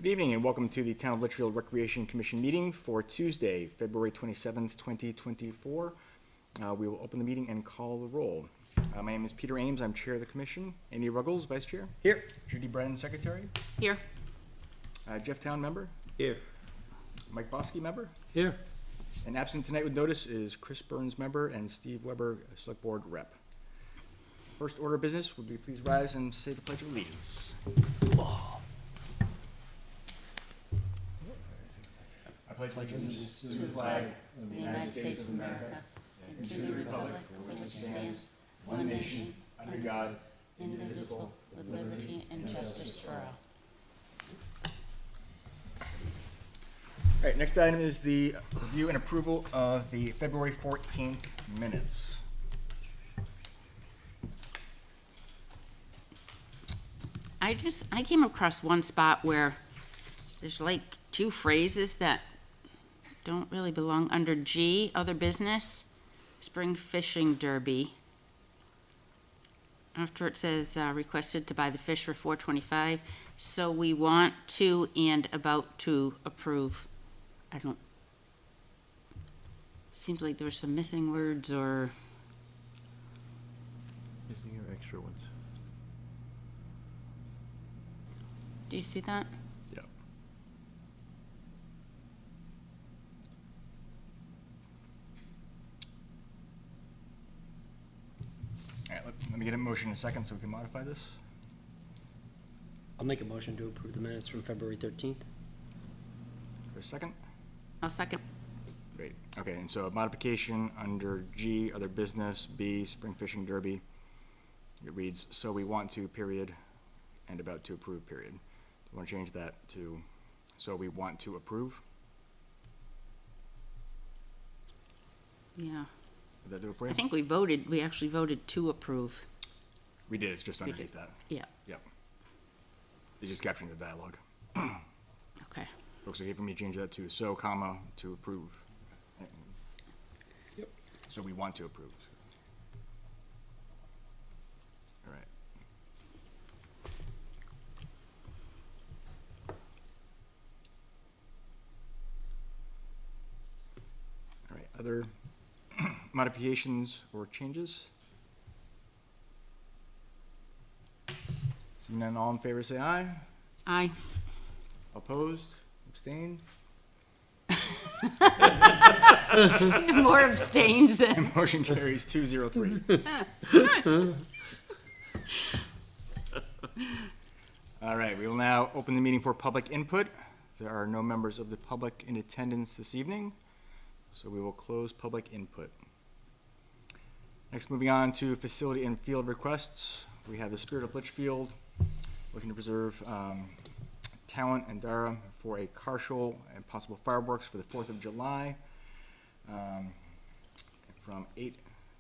Good evening and welcome to the Town of Litchfield Recreation Commission meeting for Tuesday, February 27th, 2024. We will open the meeting and call the roll. My name is Peter Ames. I'm Chair of the Commission. Amy Ruggles, Vice Chair. Here. Judy Brennan, Secretary. Here. Jeff Town, Member. Here. Mike Bosky, Member. Here. And absent tonight with notice is Chris Burns, Member, and Steve Weber, Select Board Rep. First order of business, would we please rise and say the Pledge of Allegiance? I pledge allegiance to the flag of the United States of America and to the republic for which it stands, one nation, under God, indivisible, with liberty and justice for all. All right, next item is the review and approval of the February 14th minutes. I came across one spot where there's like two phrases that don't really belong under G, other business, spring fishing derby. After it says requested to buy the fish for $4.25, so we want to and about to approve. Seems like there were some missing words or. Missing your extra ones. Do you see that? Yeah. All right, let me get a motion in a second so we can modify this. I'll make a motion to approve the minutes from February 13th. For a second? I'll second. Great. Okay, and so a modification under G, other business, B, spring fishing derby. It reads, so we want to, period, and about to approve, period. Do you want to change that to, so we want to approve? Yeah. Did that do it for you? I think we actually voted to approve. We did, it's just underneath that. Yeah. Yep. You're just capturing the dialogue. Okay. Looks okay for me to change that to so, comma, to approve. Yep. So we want to approve. All right. All right, other modifications or changes? Seeing none, all in favor say aye. Aye. Opposed? Abstained? More abstained than. Motion carries 203. All right, we will now open the meeting for public input. There are no members of the public in attendance this evening, so we will close public input. Next, moving on to facility and field requests. We have the Spirit of Litchfield looking to preserve talent and Dara for a car show and possible fireworks for the 4th of July from 8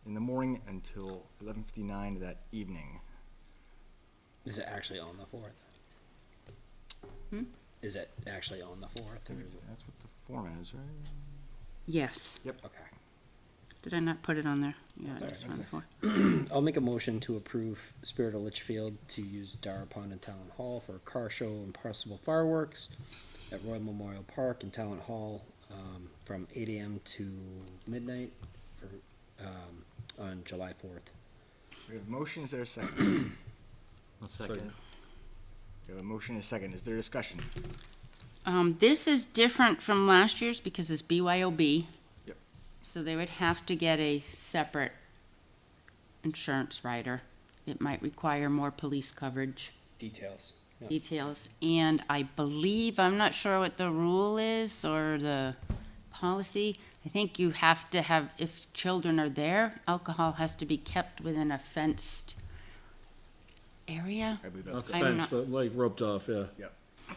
in the morning until 11:59 that evening. Is it actually on the 4th? Is it actually on the 4th? That's what the form is, right? Yes. Yep. Okay. Did I not put it on there? Yeah, That's it's all on the floor. I'll make a motion to approve Spirit of Litchfield to use Dara Pond and Town Hall for a car show and possible fireworks at Royal Memorial Park and Town Hall from 8 a.m. to midnight for, on July 4th. We have a motion. Is there a second? Second. We have a motion and a second. Is there discussion? This is different from last year's because it's BYOB. Yep. So they would have to get a separate insurance rider. It might require more police coverage Details. Yep. details. And I believe, I'm not sure what the rule is or the policy. I think you have to have, if children are there, alcohol has to be kept within a fenced area. I believe Not that's the I'm good. fence, not- but like roped off, yeah. Yep.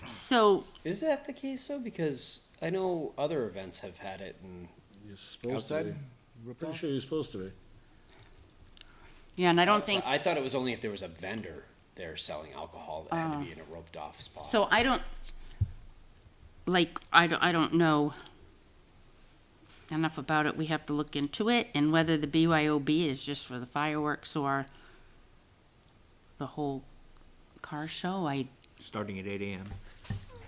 So, Is that the case though? Because I know other events have had it and You're supposed Outside? to be. Ripped Pretty off? sure you're supposed to be. yeah, and I don't think, I thought it was only if there was a vendor there selling alcohol that had to be in a roped off spot. so I don't know enough about it. We have to look into it and whether the BYOB is just for the fireworks or the whole car show. Starting at 8 a.m.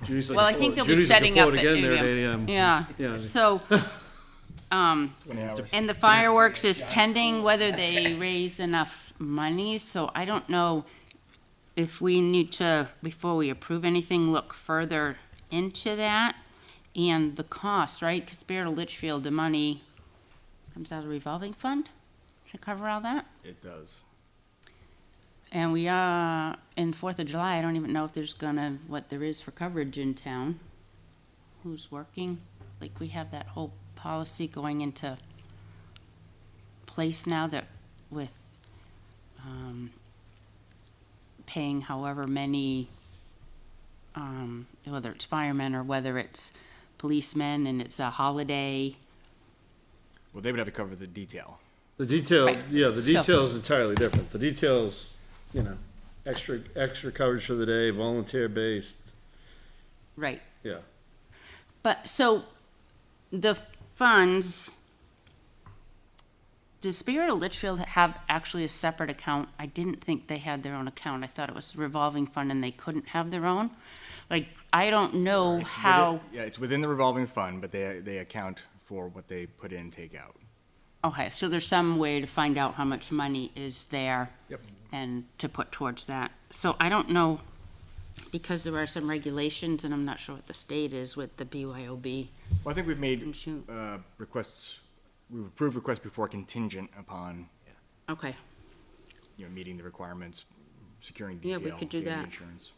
Judy's like Well, I a think float- they'll be Judy's like a setting up float at again there 8 at a.m. 8 Yeah, Yeah. so, 20 hours. and the fireworks is pending whether they raise enough money, so I don't know if we need to, before we approve anything, look further into that and the cost, right? Because Spirit of Litchfield, the money comes out of the revolving fund to cover all that. It does. And we are, in 4th of July, I don't even know if there's gonna, what there is for coverage in town. Who's working? Like, we have that whole policy going into place now that with, paying however many, whether it's firemen or whether it's policemen and it's a holiday. Well, they would have to cover the detail. The detail, Right. yeah, the So- detail is entirely different. The detail's, extra coverage for the day, volunteer based, Right. yeah. But, so, the funds, does Spirit of Litchfield have actually a separate account? I didn't think they had their own account. I thought it was a revolving fund and they couldn't have their own. Like, I don't know It's how, within- Yeah, it's within the revolving fund, but they account for what they put in and take out. okay, so there's some way to find out how much money is there. Yep. And to put towards that. So I don't know, because there are some regulations, and I'm not sure what the state is with the BYOB. Well, I think we've made Shoot. requests, we've approved requests before contingent upon, Okay, meeting the requirements, securing Yeah, detail. we could do getting that. Insurance.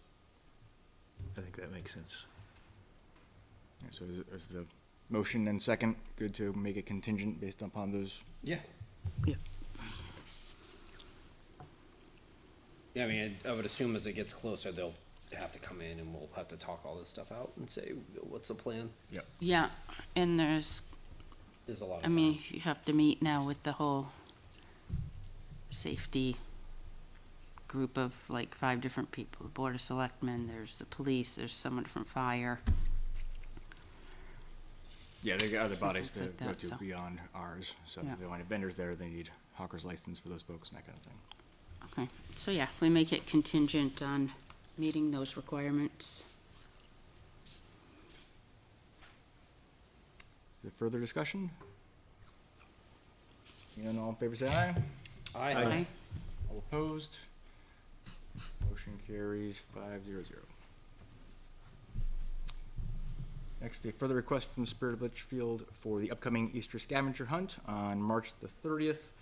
I think that makes sense. Yeah, so is the motion and second good to make it contingent based upon those? Yeah. Yeah. Yeah, I mean, I would assume as it gets closer, they'll have to come in and we'll have to talk all this stuff out and say, what's the plan? yeah, and there's, There's a lot of I time. mean, you have to meet now with the whole safety group of like 5 different people, the Board of Selectmen, there's the police, there's someone from fire. Yeah, they got other bodies to Things like go that, to so. beyond ours. So Yeah. if they want vendors there, they need hawker's license for those folks and that kind of thing. Okay, so yeah, we make it contingent on meeting those requirements. Is there further discussion? Hearing none, all in favor, say aye. Aye. All opposed? Motion carries 500. Next, a further request from Spirit of Litchfield for the upcoming Easter scavenger hunt on March the 30th,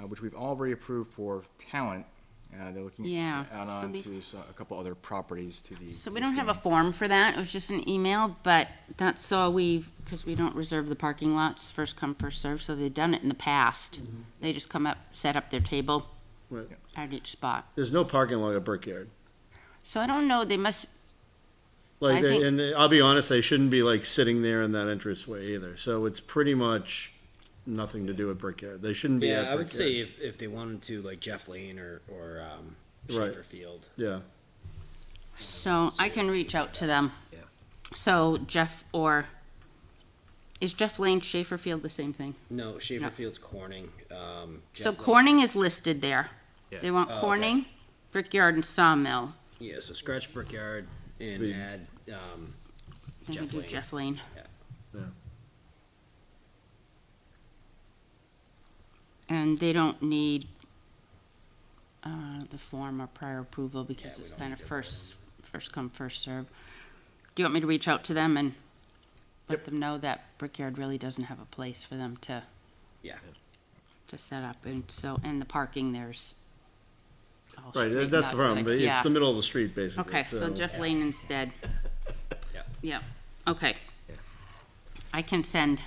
which we've already approved for Talent. They're looking Yeah, to add so on the- to a couple other properties to the. So we don't have a existing- form for that, it was just an email, but that's all because we don't reserve the parking lots, first come, first served, so they've done it in the past. They just come up, set up their table Right. at each spot. There's no parking lot at Brickyard. So I don't know, they must, Like, I think- and I'll be honest, they shouldn't be like sitting there in that entranceway either. So it's pretty much nothing to do with Brickyard. They shouldn't be at Yeah, Brickyard. I would say if they wanted to, like Jeff Lane or Right. Schaefer Field. Yeah. so I can reach out to them. Yeah. So is Jeff Lane, Schaefer Field the same thing? No, Schaefer No. Field's Corning. So Jeff Lane- Corning is listed there. Yeah. They want Oh, okay. Corning, Brickyard, and Sawmill. Yeah, so scratch Brickyard and Reed. add, Then Jeff we do Lane. Jeff Lane. Yeah. And they don't need the form or prior approval because Yeah, we it's don't kind need of their first come, first serve. Do you want me to reach out to them and let them know that Brickyard really doesn't have a place for them to yeah. set up? And so, and the parking, there's all Right. straightened That's the out problem. good. But Yeah. it's the middle of the street, basically. Okay, so Jeff Lane instead. Yeah. Yeah, okay. Yeah. I can send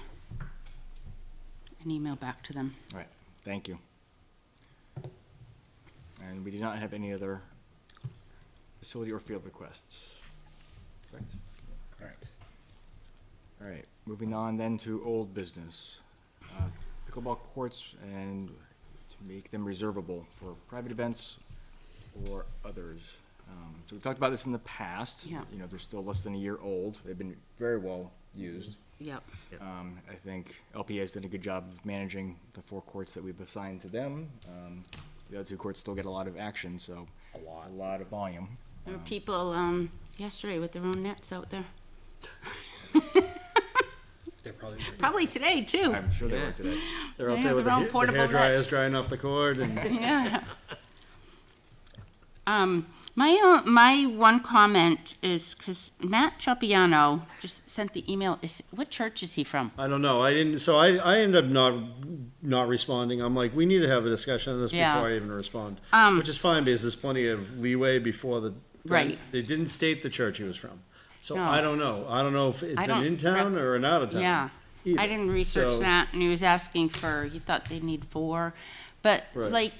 an email back to them. Thank you. And we do not have any other facility or field requests. Correct? Correct. All right, moving on then to old business. Pickleball courts and to make them reservable for private events or others. So we've talked about this in the past. Yeah. They're still less than a year old. They've been very well used. Yep. I think LPA has done a good job of managing the 4 courts that we've assigned to them. The other 2 courts still get a lot of action, so A it's lot. a lot of volume. There were people yesterday with their own nets out there. They're probably. Probably today, too. I'm sure they were today. They're out They there have with their own the portable hair dryers nets. drying off the cord and. Yeah. My one comment is, because Matt Tropiano just sent the email, what church is he from? I don't know. I didn't. So I ended up not responding. I'm like, we need to have a discussion on this Yeah. before I even respond, Um, which is fine because there's plenty of leeway before the. Right. They didn't state the church he was from, so No. I don't know. I don't know if it's I an don't in town or an out of town. Yeah. either. I didn't research So- that, and he was asking for, he thought they'd need 4. But Right. like,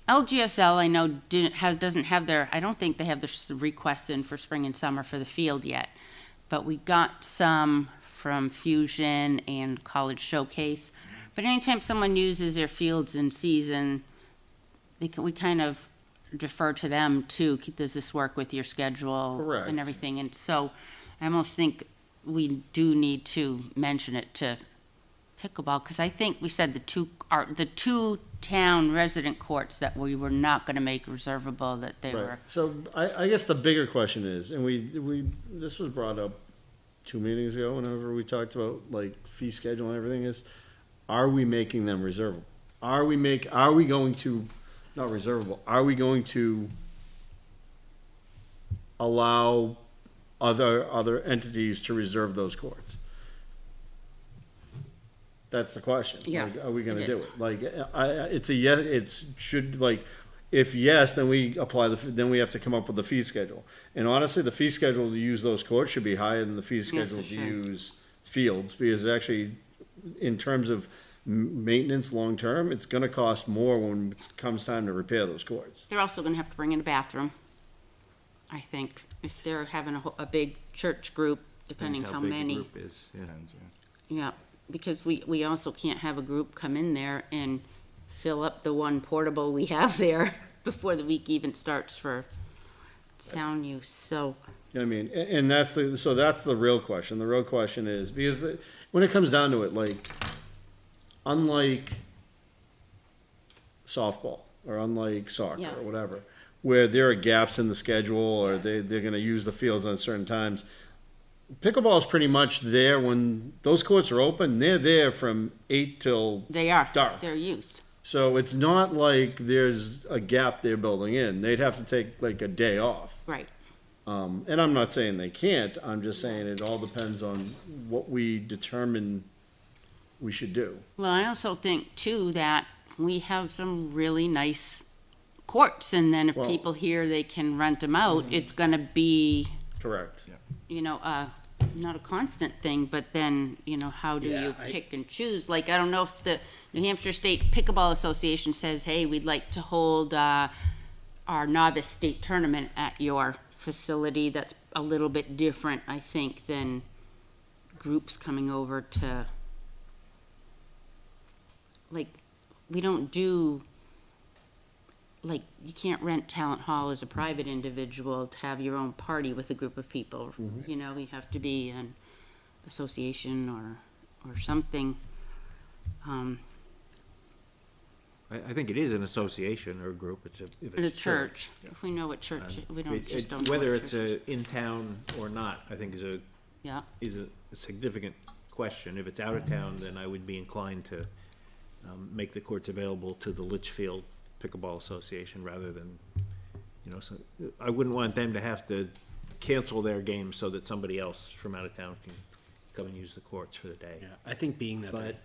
LGSL, I know doesn't have their, I don't think they have the requests in for spring and summer for the field yet. But we got some from Fusion and College Showcase. But anytime someone uses their fields in season, we kind of defer to them too. Does this work with your schedule? Correct. And everything, and so I almost think we do need to mention it to pickleball, because I think we said the two town resident courts that we were not gonna make reservable, that they Right. were. So I guess the bigger question is, and this was brought up 2 meetings ago, whenever we talked about like fee schedule and everything is, are we making them reservable? Are we going to, not reservable, are we going to allow other entities to reserve those courts? That's the question. Yeah, Like, are we gonna it do is. it? Like, it's a yes, should, like, if yes, then we apply then we have to come up with the fee schedule. And honestly, the fee schedule to use those courts should be higher than the fee schedule it to should. use fields, because actually, in terms of maintenance long-term, it's gonna cost more when it comes time to repair those courts. They're also gonna have to bring in a bathroom, I think, if they're having a big church group, depending Depends how big the many. group is, yeah. Depends, yeah. Yeah, because we also can't have a group come in there and fill up the one portable we have there before the week even starts for town use, so. You know what I mean? And that's the real question. The real question is, because when it comes down to it, like, unlike softball or unlike soccer Yeah. or whatever, where there are gaps in the schedule or Yeah. they're gonna use the fields on certain times, pickleball is pretty much there when those courts are open. They're there from 8 till They are, dark. they're used. So it's not like there's a gap they're building in. They'd have to take like a day off. Right. And I'm not saying they can't, I'm just saying it all depends on what we determine we should do. Well, I also think too that we have some really nice courts, and then if Well- people hear they can rent them out, it's gonna be, Correct. not a constant thing, but then, how do Yeah, you I- pick and choose? Like, I don't know if the New Hampshire State Pickleball Association says, hey, we'd like to hold, our novice state tournament at your facility. That's a little bit different, I think, than groups coming over to, like, we don't do, like, you can't rent Talent Hall as a private individual to have your own party with a group of people. You have to be an association or something. I think it is an association or a group, if In a it's church, if we know what church, we don't, It- just it- don't know Whether what it's church is. in town or not, I think Yeah, is a significant question. If it's out of town, then I would be inclined to make the courts available to the Litchfield Pickleball Association rather than, so, I wouldn't want them to have to cancel their game so that somebody else from out of town can come and use the courts for the day. Yeah, I think being that. But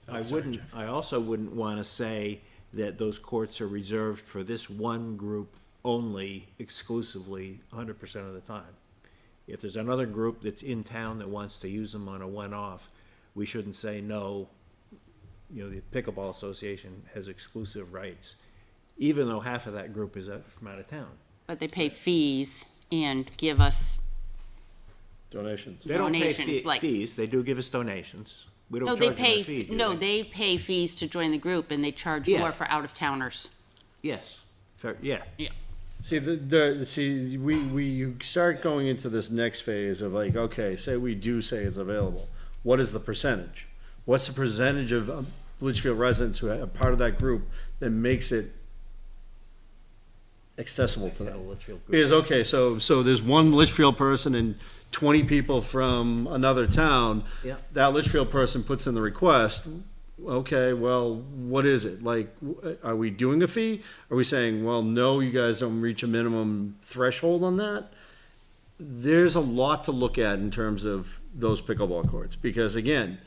Oh, I sorry, wouldn't, Jeff. I also wouldn't want to say that those courts are reserved for this one group only exclusively 100% of the time. If there's another group that's in town that wants to use them on a one-off, we shouldn't say no. The Pickleball Association has exclusive rights, even though half of that group is from out of town. but they pay fees and give us, Donations. They don't pay Donations, like- fees, they do give us donations. We don't no, charge they them a pay, fee, do no, they pay fees to join the group, and they charge Yeah. more for out-of-towners. Yes, fair, yeah. See, you start going into this next phase of like, okay, say we do say it's available. What is the percentage? What's the percentage of Litchfield residents who are part of that group that makes it accessible to them. Litchfield group. Is, okay, so there's one Litchfield person and 20 people from another town. Yeah. That Litchfield person puts in the request, okay, well, what is it? Like, are we doing a fee? Are we saying, well, no, you guys don't reach a minimum threshold on that? There's a lot to look at in terms of those pickleball courts, because again,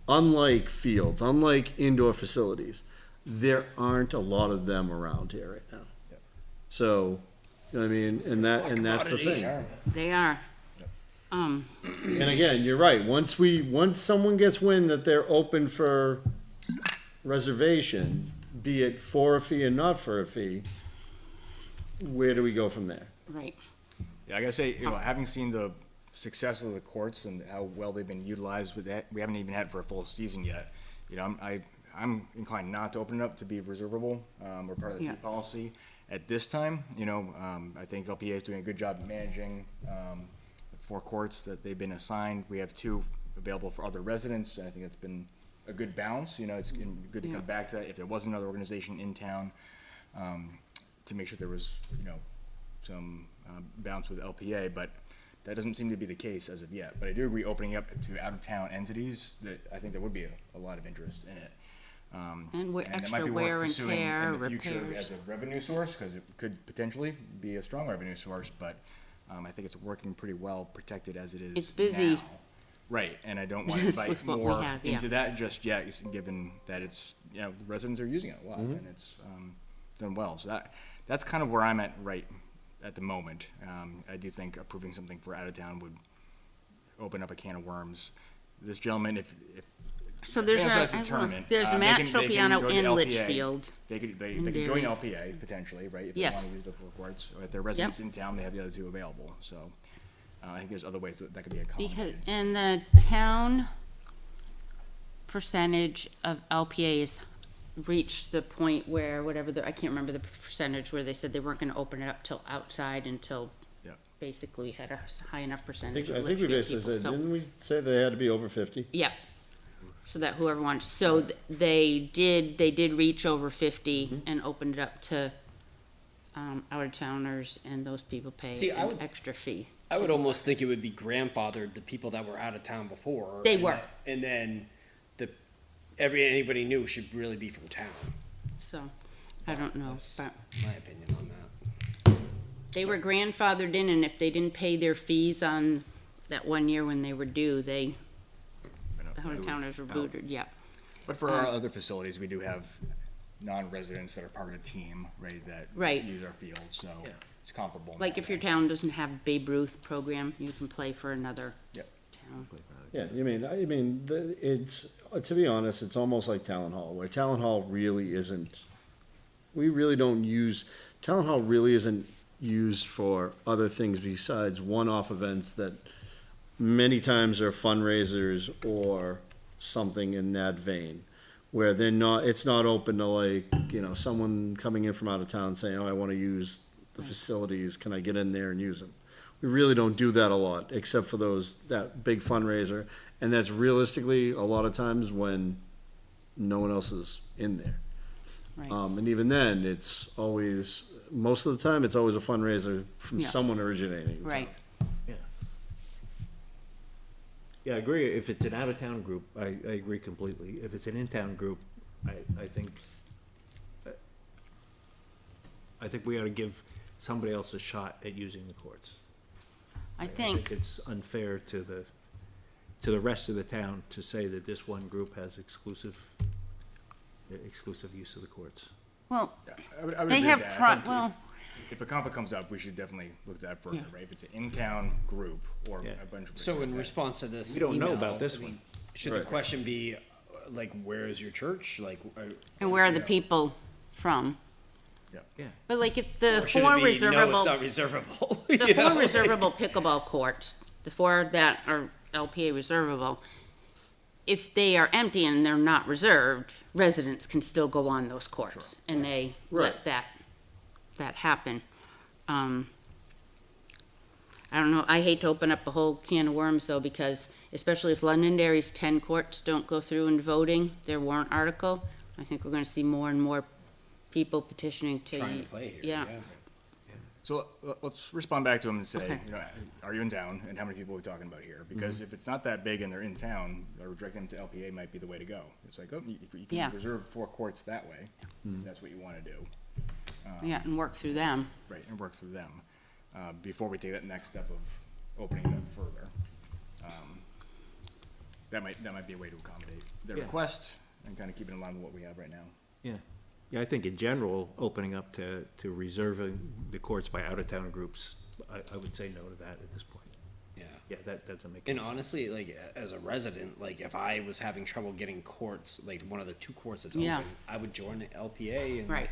unlike fields, unlike indoor facilities, there aren't a lot of them around here right now. So, you know what I mean, and that's the thing. They are. And again, you're right, once someone gets wind that they're open for reservation, be it for a fee and not for a fee, where do we go from there? Right. Yeah, I gotta say, having seen the success of the courts and how well they've been utilized with that, we haven't even had for a full season yet. I'm inclined not to open it up to be reservable, or part of the fee policy at this time. I think LPA is doing a good job managing, the 4 courts that they've been assigned. We have 2 available for other residents, and I think it's been a good balance. It's good to come back to that if there was another organization in town, to make sure there was, some balance with LPA, but that doesn't seem to be the case as of yet. But I do agree, opening up to out-of-town entities, that I think there would be a lot of interest in it. And it might extra be worth wear and pursuing tear, in the future repairs. as a revenue source, because it could potentially be a strong revenue source, but I think it's working pretty well protected as it is. It's busy. now. Right, and I don't want to Just invite with what we more have, yeah. into that just yet, given that it's, the residents are using it a lot, and it's done well. So that's kind of where I'm at right at the moment. I do think approving something for out of town would open up a can of worms. This gentleman, if So there's yeah, so that's a, the tournament. there's They Matt can go Tropiano to in LPA. Litchfield. They could in join Darien. LPA potentially, right? If Yes. they want to use the 4 courts, or if they're residents in town, they have the other 2 available. So I think there's other ways that could be Because, accommodated. and the town percentage of LPA is reached the point where whatever I can't remember the percentage, where they said they weren't gonna open it up till outside until Yep. basically we had a high enough I percentage think, of I think we Litchfield basically people, said, so. didn't we say they had to be over 50? Yep. So that whoever wants, so they did reach over 50 and opened it up to, out-of-towners, and those people pay See, I an would- extra fee. I would almost think it would be grandfathered, the people that were out of town before. They and were. that- And then anybody new should really be from town. So, I don't know, That's but my opinion on that. they were grandfathered in, and if they didn't pay their fees on that one year when they were due, the out-of-towners were booted, yeah. But for our other facilities, we do have non-residents that are part of the team, right? That Right. use our field, so Yeah. it's comparable. in Like that if your way. town doesn't have Babe Ruth program, you can play for another Yep. town. Yeah, it's, to be honest, it's almost like Town Hall, where Town Hall really isn't, Town Hall really isn't used for other things besides one-off events that many times are fundraisers or something in that vein, where it's not open to like, someone coming in from out of town saying, oh, I wanna use the facilities, can I get in there and use them? We really don't do that a lot, except for that big fundraiser, and that's realistically a lot of times when no one else is in there. Right. And even then, most of the time, it's always a fundraiser from Yeah. someone originating. in town. Right, Yeah, I agree. If it's an out-of-town group, I agree completely. If it's an in-town group, I think we ought to give somebody else a shot at using the courts. I think, it's unfair to the rest of the town to say that this one group has exclusive use of the courts. well, Yeah, I would they agree have, with that. I think well, if a conflict comes up, we should definitely look at that further, Yeah. right? If it's an in-town group or Yeah. a bunch of. So in response to this We don't know email, about this I mean, one. should the Right. question be, like, where is your church? Like, and where are the you know, people from? Yeah. But like if the or should four it be, no, it's reservable, not reservable. the you four know, like- reservable pickleball courts, the 4 that are LPA reservable, if they are empty and they're not reserved, residents can still go on those courts, and they Right. let that happen. I don't know, I hate to open up a whole can of worms though, because especially if Londonderry's 10 courts don't go through in voting their warrant article, I think we're gonna see more and more people petitioning to. Trying to play here, Yeah. So let's respond back to them and say, Okay. you know, are you in town and how many people are we talking about here? Because if it's not that big and they're in town, directing them to LPA might be the way to go. It's like, oh, you Yeah. can reserve 4 courts that way. That's what you want to do. Yeah, and work through them. Right, and work through them, before we take that next step of opening it up further. That might be a way to accommodate their Yeah. request and kind of keep it in line with what we have right now. Yeah. Yeah, I think in general, opening up to reserving the courts by out-of-town groups, I would say no to that at this point. Yeah. Yeah, that doesn't make And sense. honestly, like, as a resident, like, if I was having trouble getting courts, like, one of the 2 courts that's Yeah. open, I would join the LPA and. Right.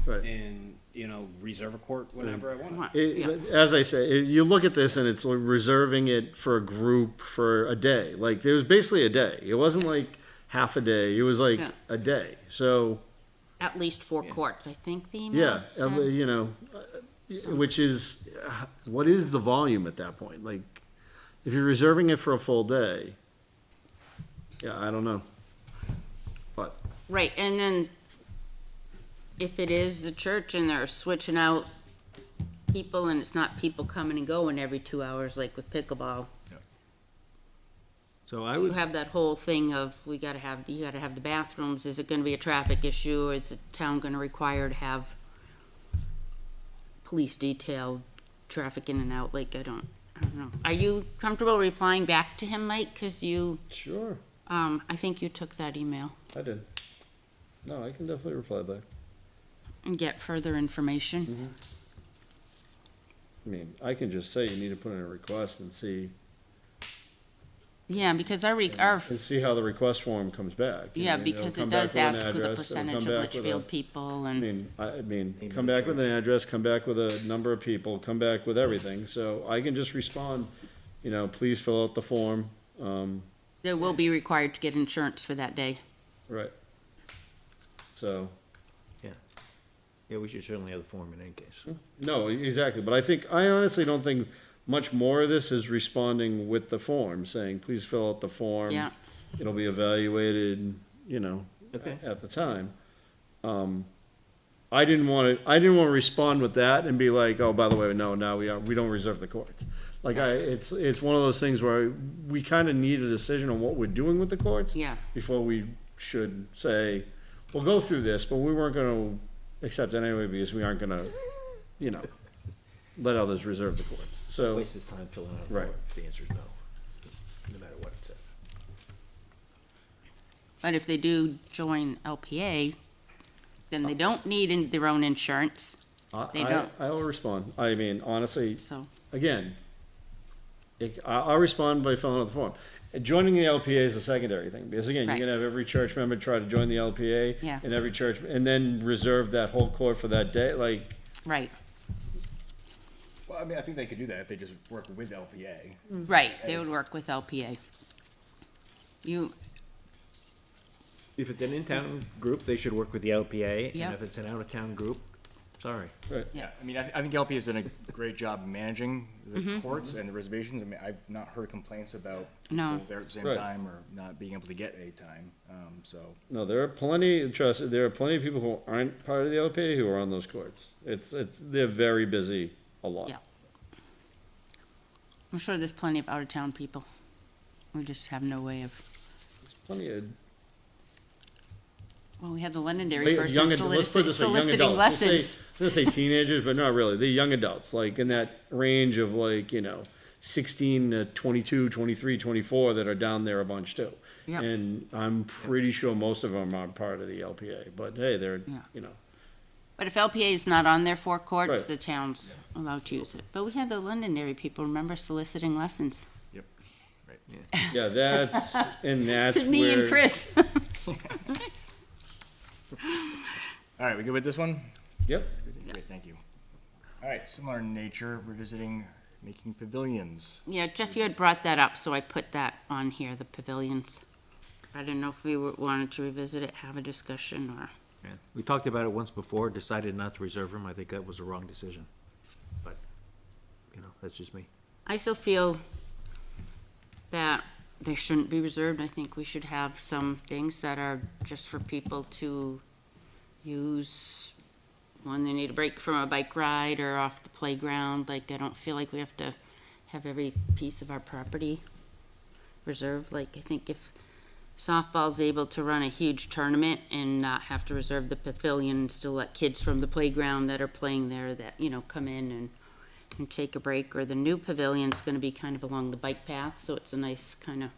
Right. And, you know, reserve a court whenever I want. Yeah. As I say, you look at this and it's like reserving it for a group for a day. Like, it was basically a day. It wasn't like half a day. It was like Yeah. a day. So, At least 4 courts, I think the email yeah, said. you know, which is, what is the volume at that point? Like, if you're reserving it for a full day, yeah, I don't know. But, Right, and then if it is the church and they're switching out people and it's not people coming and going every 2 hours like with pickleball, So I you would, have that whole thing of, you gotta have the bathrooms, is it gonna be a traffic issue, or is the town gonna require to have police detail, traffic in and out, like, I don't know. Are you comfortable replying back to him, Mike, cause you, sure, I think you took that email, I did. No, I can definitely reply back. and get further information? I mean, I can just say you need to put in a request and see Yeah, because our and see how the request form comes back. You yeah, know, because come it back does with an ask for the address, it'll percentage come of back with a- Litchfield people I and, mean, Name come and back with an address. address, come back with a number of people, come back with everything, so I can just respond, you know, please fill out the form, they will be required to get insurance for that day. right. So, yeah, we should certainly have the form in any case. no, exactly, but I honestly don't think much more of this is responding with the form, saying, please fill out the form. Yeah. It'll be evaluated, you know, Okay. at the time. I didn't want to respond with that and be like, oh, by the way, no, now we don't reserve the courts. Like it's one of those things where we kind of need a decision on what we're doing with the courts. Yeah. Before we should say, we'll go through this, but we weren't gonna accept it anyway because we aren't gonna, you know, let others reserve the courts. So, Waste his time filling out a Right. form if the answer is no, no matter what it says. But if they do join LPA, then they don't need their own insurance, They don't. I will respond. I mean, honestly, so, again, I'll respond by filling out the form. Joining the LPA is a secondary thing, because again, you're Right. gonna have every church member try to join the LPA. Yeah. And every church, and then reserve that whole court for that day, like, right, Well, I mean, I think they could do that if they just work with LPA. right, they would work with LPA. If it's an in-town group, they should work with the LPA, Yeah. and if it's an out-of-town group, sorry. right. Yeah. I mean, I think LPA has done a great job managing the courts and the reservations. I mean, I've not heard complaints about No. people there at the same Right. time or not being able to get a time, so. No, there are plenty, there are plenty of people who aren't part of the LPA who are on those courts. They're very busy a lot. Yeah. I'm sure there's plenty of out-of-town people. We just have no way of, There's plenty of well, we had the Londonderry Young person ad- let's put it this way, young soliciting adults. lessons. I was gonna say teenagers, but not really. They're young adults, like in that range of like, 16 to 22, 23, 24 that are down there a bunch too. Yeah. And I'm pretty sure most of them aren't part of the LPA, but hey, they're, Yeah. But if LPA is not on their 4 courts, Right. the town's allowed to use it. But we had the Londonderry people, remember, soliciting lessons. yeah, that's To me and where, Chris. All right, we good with this one? yep, Great, thank you. All right, similar in nature, we're visiting making pavilions. Yeah, Jeff, you had brought that up, so I put that on here, the pavilions. I didn't know if we wanted to revisit it, have a discussion, or, Yeah. We talked about it once before, decided not to reserve them. I think that was the wrong decision. But, that's just me. I still feel that they shouldn't be reserved. I think we should have some things that are just for people to use when they need a break from a bike ride or off the playground. Like, I don't feel like we have to have every piece of our property reserved. Like, I think if softball's able to run a huge tournament and not have to reserve the pavilion and still let kids from the playground that are playing there that, you know, come in and take a break, or the new pavilion's gonna be kind of along the bike path, so it's a nice kind of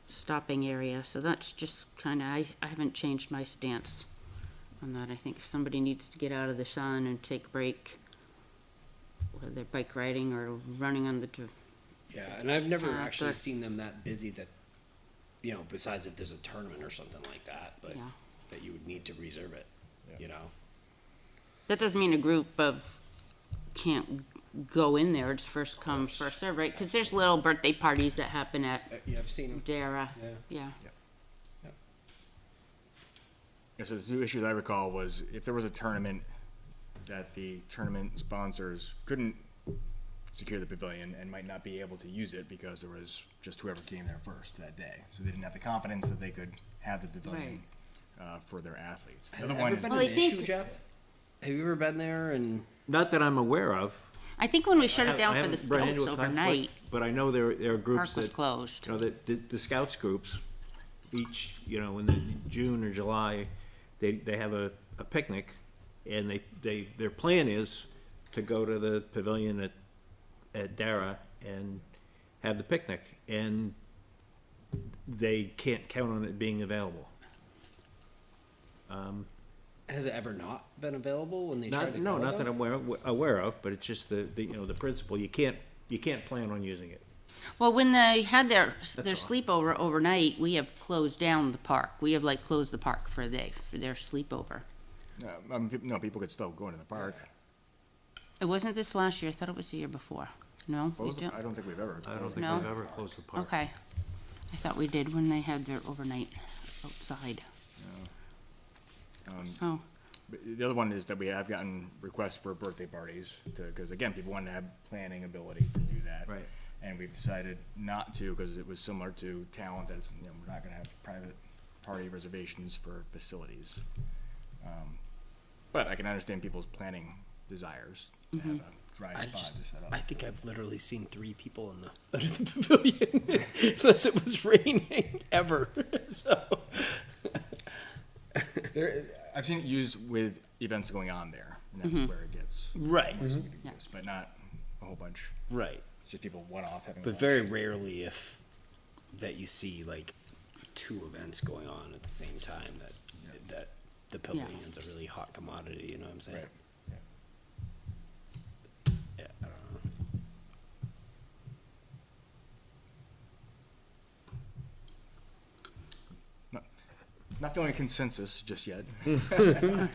stopping area. So that's just kind of, I haven't changed my stance on that. I think if somebody needs to get out of the sun and take a break, whether they're bike riding or running on the, Yeah, and I've never Yeah, actually but- seen them that busy that, you know, besides if there's a tournament or something like that, but Yeah. that you would need to reserve it, you know? that doesn't mean a group of can't go in there. It's first come, first served, right? Because there's little birthday parties that happen at Yeah, I've seen them. Dara. Yeah. Yeah. Yeah, so the two issues I recall was if there was a tournament that the tournament sponsors couldn't secure the pavilion and might not be able to use it because there was just whoever came there first that day. So they didn't have the confidence that they could have the pavilion for their athletes. The Has other that one ever is been Well, an I think- issue, Jeff? Have you ever been there and? Not that I'm aware of. I think when we shut it I down for the haven't run into scouts a conflict, overnight, But I know there are groups park was that, closed. you know, the scouts groups, each, you know, in the June or July, they have a picnic, and their plan is to go to the pavilion at Dara and have the picnic, and they can't count on it being available. Has it ever not been available when they tried to No, go not that though? I'm aware of, but it's just the, you know, the principle, you can't plan on using it. Well, when they had their all. sleepover overnight, we have closed down the park. We have like closed the park for their sleepover. no, people could still go into the park. It wasn't this last year. I thought it was the year before. No, we I don't think we've ever. I don't think No. we've ever closed the park. Okay. I thought we did when they had their overnight outside. So, But the other one is that we have gotten requests for birthday parties because again, people want to have planning ability to do that. Right. And we've decided not to because it was similar to talent that it's, you know, we're not going to have private party reservations for facilities. But I can understand people's planning desires to have a dry spot to set I up. think I've literally seen 3 people in the under the pavilion, unless it was raining ever. So I've seen it used with events going on there, and that's where it gets right, more significant, but not a whole bunch. right, It's just people one-off having. but lunch. very rarely if that you see like 2 events going on at the same time that the pavilion's a really hot commodity. You know what I'm saying? Right. Yeah, I don't know. Not feeling a consensus just yet. I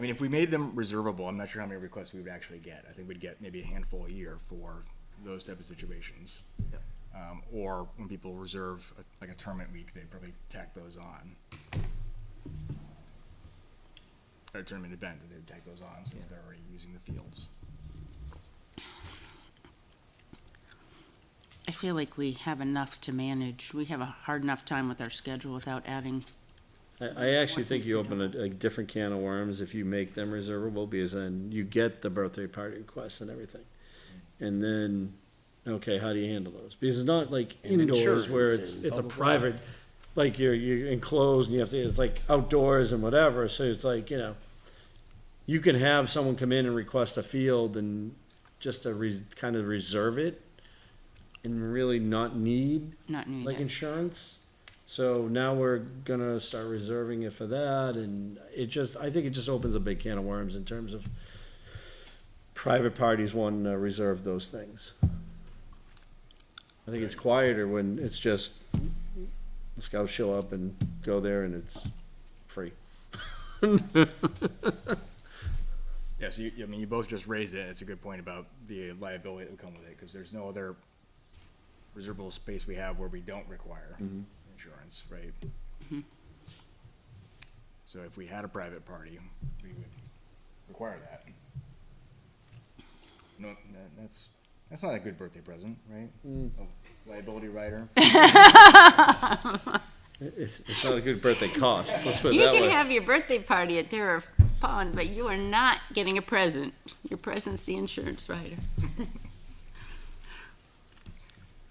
mean, if we made them reservable, I'm not sure how many requests we would actually get. I think we'd get maybe a handful a year for those type of situations. Yep. Or when people reserve like a tournament week, they'd probably tack those on. Or a tournament event, they'd tack those on since they're already using the fields. I feel like we have enough to manage. We have a hard enough time with our schedule without adding. I actually think you open a different can of worms if you make them reservable, because then you get the birthday party requests and everything. And then, okay, how do you handle those? Because it's not like And indoors where insurance it's and a blah, blah, blah. private, like you're enclosed and you have to, it's like outdoors and whatever, so it's like, you know, you can have someone come in and request a field and just to kind of reserve it and really not need Not needed. like insurance. So now we're gonna start reserving it for that, and I think it just opens a big can of worms in terms of private parties wanting to reserve those things. I think it's quieter when it's just the scouts show up and go there and it's free. Yeah, so I mean, you both just raised it. It's a good point about the liability that would come with it, because there's no other reservable space we have where we don't require insurance, right? So if we had a private party, we would require that. No, that's not a good birthday present, right? A liability rider. It's not a good birthday cost, let's put it You that can way. have your birthday party at their pond, but you are not getting a present. Your present's the insurance rider.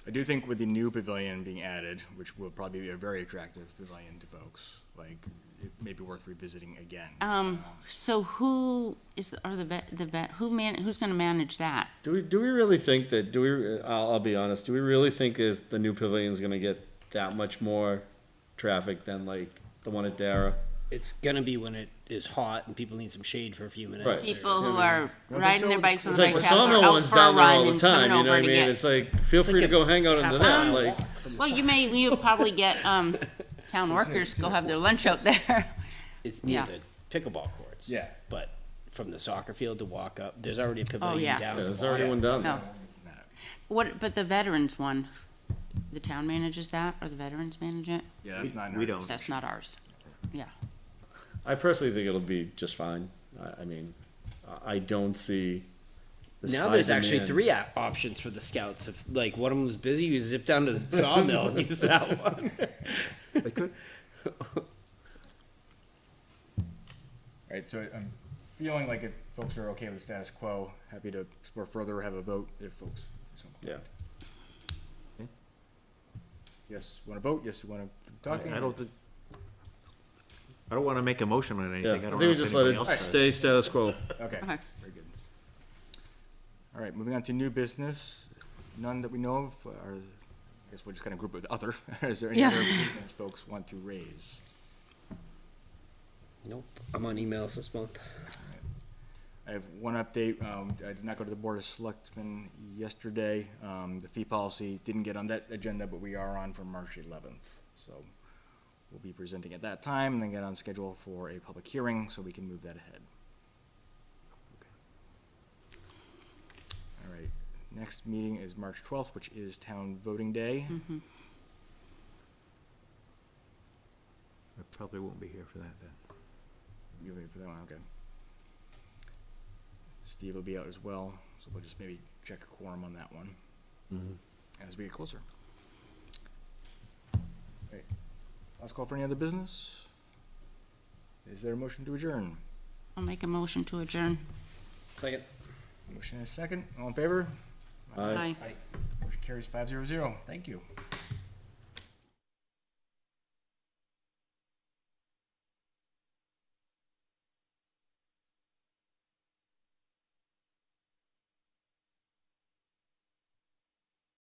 I do think with the new pavilion being added, which will probably be a very attractive pavilion to folks, like, it may be worth revisiting again. So who is, are the vet, who's gonna manage that? Do we really think that, I'll be honest, do we really think is the new pavilion's gonna get that much more traffic than like the one at Dara? It's gonna be when it is hot and people need some shade for a few minutes. Right. People who are think riding their so? bikes on It's the like the bike path or sawmill out one's for a down there all run the and time, coming you know over what I to mean? get. It's like, feel free to like go hang out into half that, hour like, walk from the Well, you'll probably get, town workers go have their lunch out there. It's near Yeah. the pickleball courts. Yeah. But from the soccer field to walk up, there's already a pavilion yeah. down. yeah, at the there's already one down there. No. What, but the veterans one, the town manages that, or the veterans manage it? Yeah, that's not. We don't. That's not ours. Yeah. I personally think it'll be just fine. I mean, I don't see this Now high there's actually demand. 3 options for the scouts. If like one of them was busy, you zip down to the sawmill and use that one. They could. Right, so I'm feeling like if folks are okay with the status quo, happy to explore further, have a vote if folks so inclined. Yeah. Yes, want to vote? Yes, you want to keep talking? I don't wanna make a motion on Yeah, anything. I I don't think know we if just let anybody it else does. stay status quo. Okay, Okay. very good. All right, moving on to new business. None that we know of, I guess we'll just kind of group it with other. Is there any Yeah. other business folks want to raise? Nope. I'm on emails this month. I have one update. I did not go to the Board of Selectmen yesterday. The fee policy didn't get on that agenda, but we are on for March 11th. So we'll be presenting at that time and then get on schedule for a public hearing so we can move that ahead. All right, next meeting is March 12th, which is town voting day. I probably won't be here for that then. You'll be for that one, okay. Steve will be out as well, so we'll just maybe check a quorum on that one as we get closer. Right. Last call for any other business? Is there a motion to adjourn? I'll make a motion to adjourn. Second. Motion and a second. All in favor? Aye. Aye. Motion carries 500. Thank you.